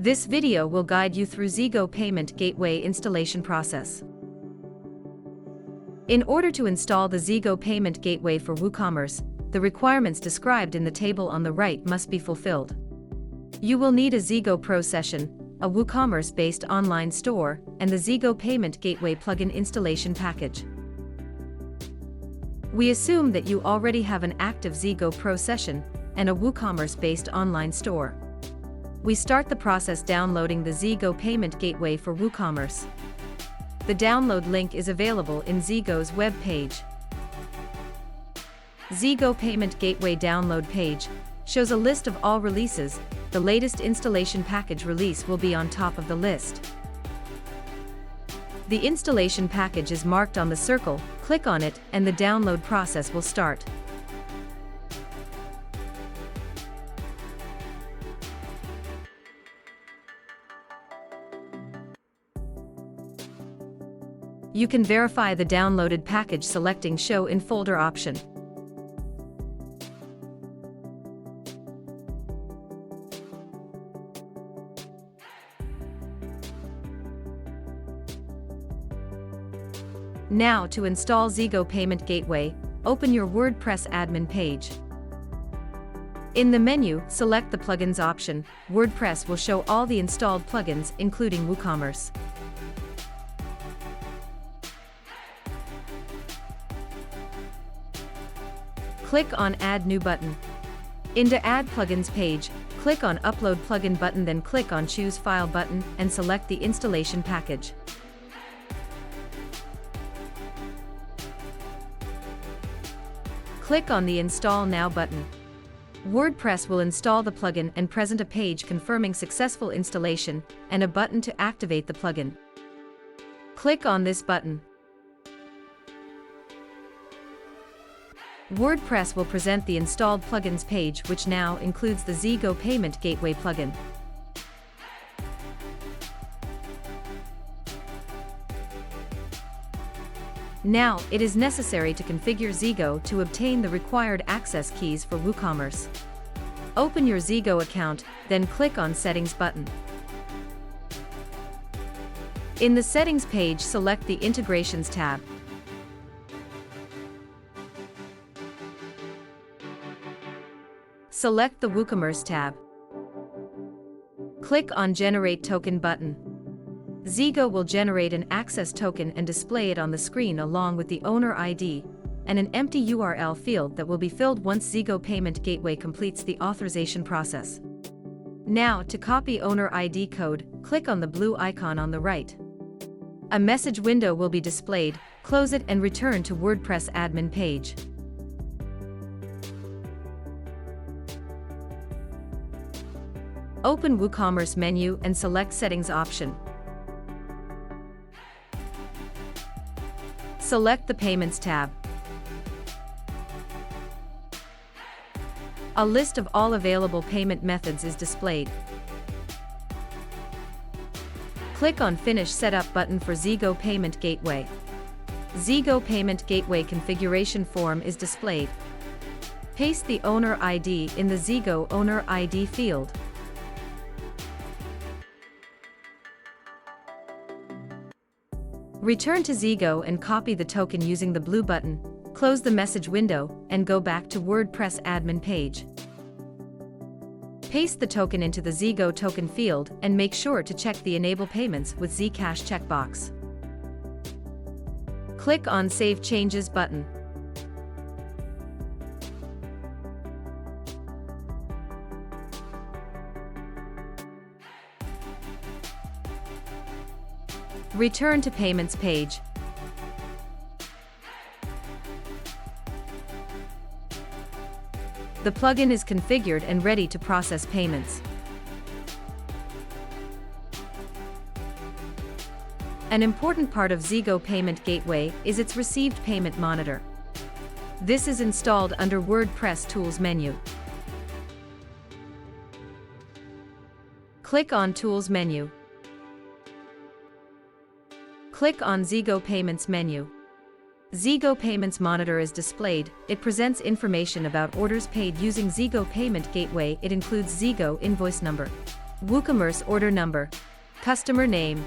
This video will guide you through ZGo Payment Gateway installation process. In order to install the ZGo Payment Gateway for WooCommerce, the requirements described in the table on the right must be fulfilled. You will need a ZGo Pro session, a WooCommerce-based online store, and the ZGo Payment Gateway plugin installation package. We assume that you already have an active ZGo Pro session and a WooCommerce-based online store. We start the process downloading the ZGo Payment Gateway for WooCommerce. The download link is available in ZGo's web page. ZGo Payment Gateway download page shows a list of all releases. The latest installation package release will be on top of the list. The installation package is marked on the circle, click on it, and the download process will start. You can verify the downloaded package selecting Show in Folder option. Now to install ZGo Payment Gateway, open your WordPress admin page. In the menu, select the Plugins option. WordPress will show all the installed plugins, including WooCommerce. Click on Add New button. In the Add Plugins page, click on Upload Plugin button, then click on Choose File button and select the installation package. Click on the Install Now button. WordPress will install the plugin and present a page confirming successful installation and a button to activate the plugin. Click on this button. WordPress will present the installed plugins page, which now includes the ZGo Payment Gateway plugin. Now, it is necessary to configure ZGo to obtain the required access keys for WooCommerce. Open your ZGo account, then click on Settings button. In the Settings page, select the Integrations tab. Select the WooCommerce tab. Click on Generate Token button. ZGo will generate an access token and display it on the screen along with the owner ID and an empty URL field that will be filled once ZGo Payment Gateway completes the authorization process. Now, to copy owner ID code, click on the blue icon on the right. A message window will be displayed. Close it and return to WordPress admin page. Open WooCommerce menu and select Settings option. Select the Payments tab. A list of all available payment methods is displayed. Click on Finish Setup button for ZGo Payment Gateway. ZGo Payment Gateway configuration form is displayed. Paste the owner ID in the ZGo owner ID field. Return to ZGo and copy the token using the blue button, close the message window, and go back to WordPress admin page. Paste the token into the ZGo token field and make sure to check the Enable Payments with Zcash checkbox. Click on Save Changes button. Return to Payments page. The plugin is configured and ready to process payments. An important part of ZGo Payment Gateway is its Received Payment Monitor. This is installed under WordPress Tools menu. Click on Tools menu. Click on ZGo Payments menu. ZGo Payments Monitor is displayed. It presents information about orders paid using ZGo Payment Gateway. It includes ZGo invoice number, WooCommerce order number, customer name,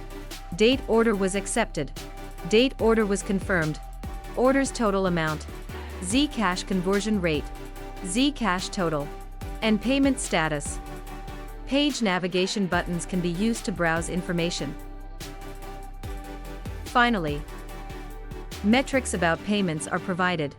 date order was accepted, date order was confirmed, orders total amount, Zcash conversion rate, Zcash total, and payment status. Page navigation buttons can be used to browse information. Finally, metrics about payments are provided.